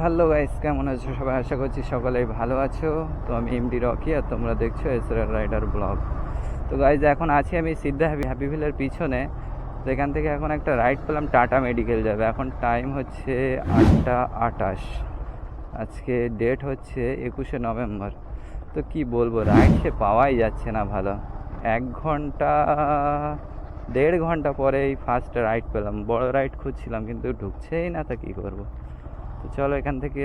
Hello guys, কেমন আছো সবাই? আশা করছি সকলেই ভালো আছো। তো আমি এমডি রকি, আর তোমরা দেখছো এসআর রাইডার ব্লগ। তো গাইজ, এখন আছি আমি সিদ্ধা হ্যাপিভিলের পিছনে। তো এখান থেকে এখন একটা রাইড পেলাম, টাটা মেডিকেল যাবে। এখন টাইম হচ্ছে 8টা 28। আজকে ডেট হচ্ছে 21শে নভেম্বর। তো কি বলবো, রাইড সে পাওয়াই যাচ্ছে না ভালো। 1 ঘন্টা 1.5 ঘন্টা পরেই ফার্স্ট রাইড পেলাম। বড় রাইড খুঁজছিলাম কিন্তু ঢুকছেই না, তা কী করবো। তো চলো, এখান থেকে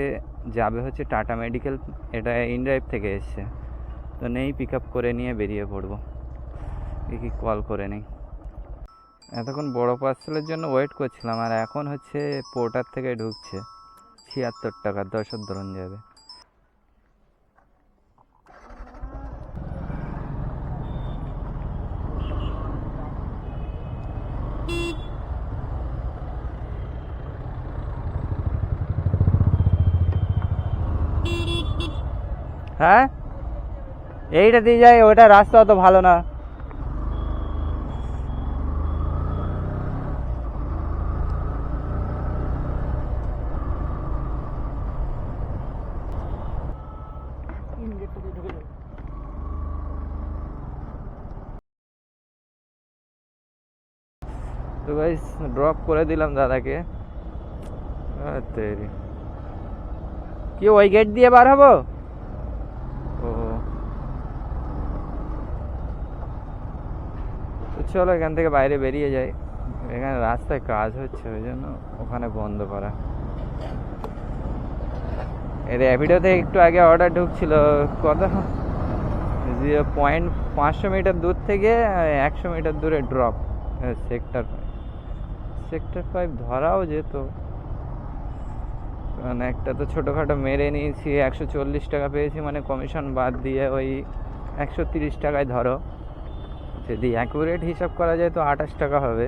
যাবে হচ্ছে টাটা মেডিকেল। এটা ইনড্রাইভ থেকে এসছে, তো নেই, পিক আপ করে নিয়ে বেরিয়ে পড়বো। কি কল করে নেই। এতক্ষণ বড় পার্সেলের জন্য ওয়েট করছিলাম, আর এখন হচ্ছে পোর্টার থেকে ঢুকছে। 76 টাকা 10 ধরুন যাবে। হ্যাঁ, এইটা দিয়ে যায়, ওটা রাস্তা অত ভালো না। তো গাইস, ড্রপ করে দিলাম দাদাকে। তেরি কি ওই গেট দিয়ে বার হবো? ও, তো চলো এখান থেকে বাইরে বেরিয়ে যাই। এখানে রাস্তায় কাজ হচ্ছে, ওই জন্য ওখানে বন্ধ করা। র্যাপিডোতে একটু আগে অর্ডার ঢুকছিল, কত 500 মিটার দূর থেকে 100 মিটার দূরে ড্রপ। সেক্টর 5 ধরাও যেত, কারণ একটা তো ছোটোখাটো মেরে নিয়েছি। 140 টাকা পেয়েছি, মানে কমিশন বাদ দিয়ে ওই 130 টাকায় ধরো। যদি অ্যাকুরেট হিসাব করা যায় তো 28 টাকা হবে,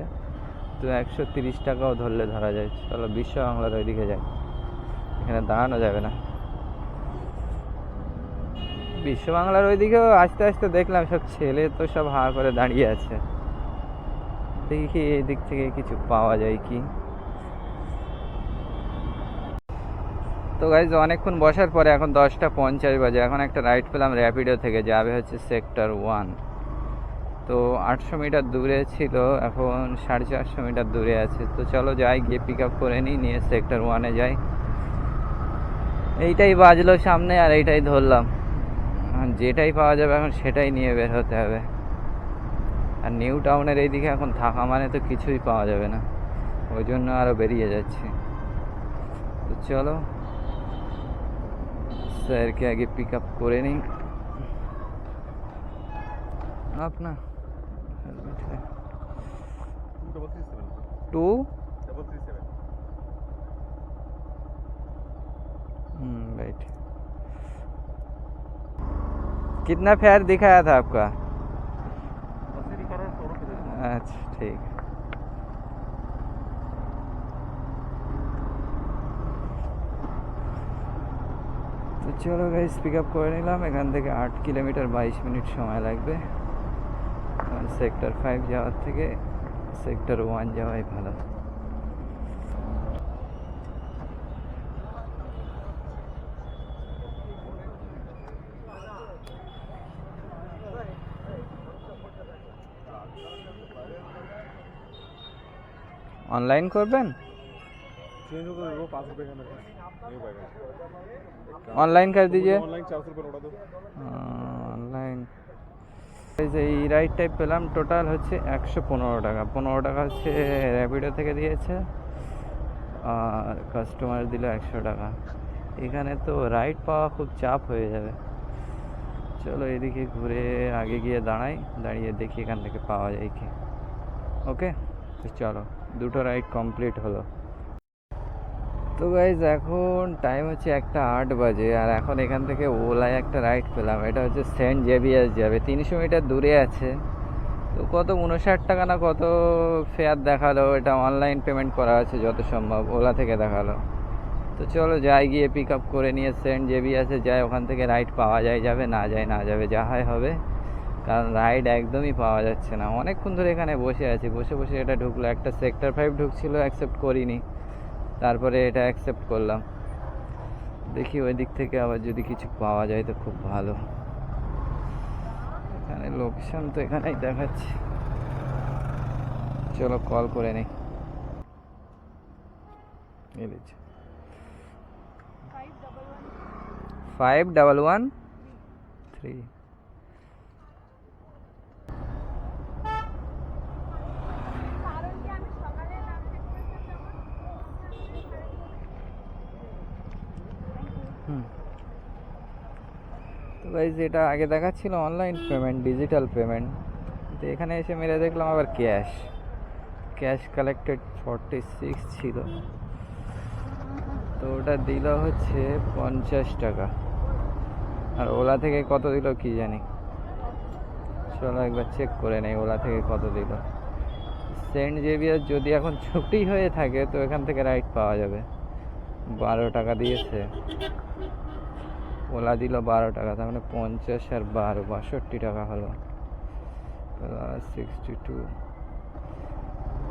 তো 130 টাকাও ধরলে ধরা যায়। চলো বিশ্ব বাংলার ওইদিকে যাই, এখানে দাঁড়ানো যাবে না। বিশ্ব বাংলার ওইদিকেও আস্তে আস্তে দেখলাম সব ছেলে তো সব হাঁ করে দাঁড়িয়ে আছে। দেখি এই দিক থেকে কিছু পাওয়া যায় কি। তো গাইজ, অনেকক্ষণ বসার পরে এখন 10টা 50 বাজে। এখন একটা রাইড পেলাম র্যাপিডো থেকে, যাবে হচ্ছে সেক্টর 1। তো 800 মিটার দূরে ছিল, এখন 450 মিটার দূরে আছে। তো চলো যাই, গিয়ে পিক আপ করে নিয়ে সেক্টর 1-এ যাই। এইটাই বাজলো সামনে, আর এইটাই ধরলাম। যেটাই পাওয়া যাবে এখন সেটাই নিয়ে বের হতে হবে। আর নিউ টাউনের এইদিকে এখন থাকা মানে তো কিছুই পাওয়া যাবে না, ওই জন্য আরও বেরিয়ে যাচ্ছি। তো চলো স্যারকে আগে পিক আপ করে নিই। আপনা হেলমেট है 2 राइट। कितना फेयर दिखाया था आपका? अच्छा ठीक। তো চলো গাইস, পিক আপ করে নিলাম। এখান থেকে 8 কিলোমিটার 22 মিনিট সময় লাগবে। সেক্টর 5 যাওয়ার থেকে সেক্টর 1 যাওয়াই ভালো। ऑनलाइन করবেন? ऑनलाइन कर दीजिए। ऑनलाइन এই রাইডটাই পেলাম। টোটাল হচ্ছে 115 টাকা। 15 টাকা হচ্ছে র্যাপিডো থেকে দিয়েছে, আর কাস্টমার দিল 100 টাকা। এখানে তো রাইড পাওয়া খুব চাপ হয়ে যাবে। চলো এদিকে ঘুরে আগে গিয়ে দাঁড়িয়ে দেখি এখান থেকে পাওয়া যায় কি। ওকে, তো চলো, 2টো রাইড কমপ্লিট হলো। তো গাইজ, এখন টাইম হচ্ছে 1টা 8 বাজে, আর এখন এখান থেকে ওলায় একটা রাইড পেলাম। এটা হচ্ছে সেন্ট জেভিয়ার্স যাবে, 300 মিটার দূরে আছে। তো কত 59 টাকা না কত ফেয়ার দেখালো। এটা অনলাইন পেমেন্ট করা আছে যত সম্ভব, ওলা থেকে দেখালো। তো চলো যাই, গিয়ে পিক আপ করে নিয়ে সেন্ট জেভিয়ার্সে যাই। ওখান থেকে রাইড পাওয়া যাবে, না যাবে, যা হয় হবে। কারণ রাইড একদমই পাওয়া যাচ্ছে না। অনেকক্ষণ ধরে এখানে বসে আছি, বসে এটা ঢুকলো। একটা সেক্টর 5 ঢুকছিল, অ্যাকসেপ্ট করিনি, তারপরে এটা অ্যাকসেপ্ট করলাম। দেখি ওই দিক থেকে আবার যদি কিছু পাওয়া যায় তো খুব ভালো। এখানে লোকেশন তো এখানেই দেখাচ্ছে, চলো কল করে নেই। 5113। তো গাইস এটা আগে দেখাচ্ছিল অনলাইন পেমেন্ট, ডিজিটাল পেমেন্ট, তো এখানে এসে মেরে দেখলাম আবার ক্যাশ কালেক্টেড 46 ছিল, তো ওটা দিল হচ্ছে 50 টাকা। আর ওলা থেকে কত দিল কি জানি, চলো একবার চেক করে নেই ওলা থেকে কত দিল। সেন্ট জেভিয়ার যদি এখন ছুটি হয়ে থাকে তো এখান থেকে রাইড পাওয়া যাবে। 12 টাকা দিয়েছে, ওলা দিল 12 টাকা, তার মানে 50 আর 12 62 টাকা হলো। 62,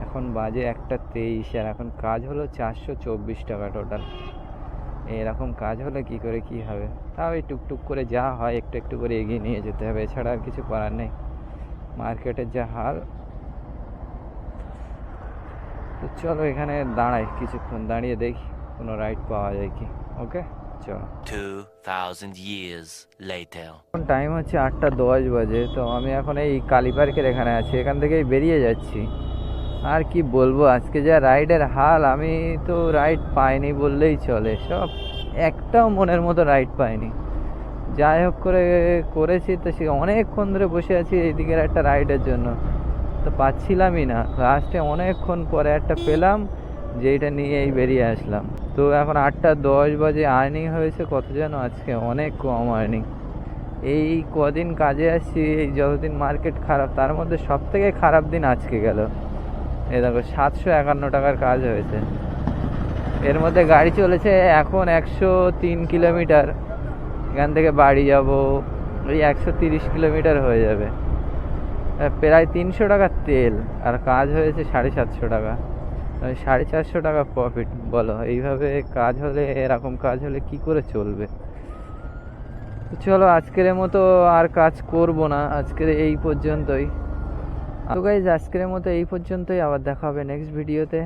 এখন বাজে 1:23, আর এখন কাজ হলো 424 টাকা টোটাল। এরকম কাজ হলে কি করে কি হবে, তাও এই টুকটুক করে যা হয় একটু একটু করে এগিয়ে নিয়ে যেতে হবে, এছাড়া আর কিছু করার নেই, মার্কেটের যা হাল। তো চলো এখানে দাঁড়াই, কিছুক্ষণ দাঁড়িয়ে দেখি কোনো রাইড পাওয়া যায় কি। ওকে চলো। 2000 years later. এখন টাইম হচ্ছে 8:10 বাজে, তো আমি এখন এই কালী পার্কের এখানে আছি, এখান থেকেই বেরিয়ে যাচ্ছি। আর কি বলবো, আজকে যা রাইডের হাল, আমি তো রাইড পাইনি বললেই চলে, সব একটাও মনের মতো রাইড পাইনি। যাই হোক করে করেছি, তো সে অনেকক্ষণ ধরে বসে আছি এইদিকের একটা রাইডের জন্য, তো পাচ্ছিলামই না। লাস্টে অনেকক্ষণ পরে একটা পেলাম, যেইটা নিয়েই বেরিয়ে আসলাম। তো এখন 8:10 বাজে, আর্নিং হয়েছে কত যেন আজকে, অনেক কম আর্নিং। এই কদিন কাজে আসছি, এই যতদিন মার্কেট খারাপ, তার মধ্যে সব থেকে খারাপ দিন আজকে গেল। এই দেখো 751 টাকার কাজ হয়েছে, এর মধ্যে গাড়ি চলেছে এখন 103 কিলোমিটার। এখান থেকে বাড়ি যাব ওই 130 কিলোমিটার হয়ে যাবে, প্রায় 300 টাকার তেল, আর কাজ হয়েছে 750 টাকা, 450 টাকা প্রফিট। বলো এইভাবে কাজ হলে, এরকম কাজ হলে কি করে চলবে। তো চলো আজকের মতো আর কাজ করব না, আজকের এই পর্যন্তই। তো গাইজ আজকের মতো এই পর্যন্তই, আবার দেখা হবে নেক্সট ভিডিওতে।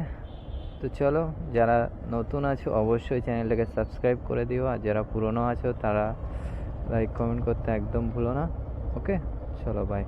তো চলো, যারা নতুন আছো অবশ্যই চ্যানেলটাকে সাবস্ক্রাইব করে দিও, আর যারা পুরনো আছো তারা লাইক কমেন্ট করতে একদম ভুলো না। ওকে চলো, বাই।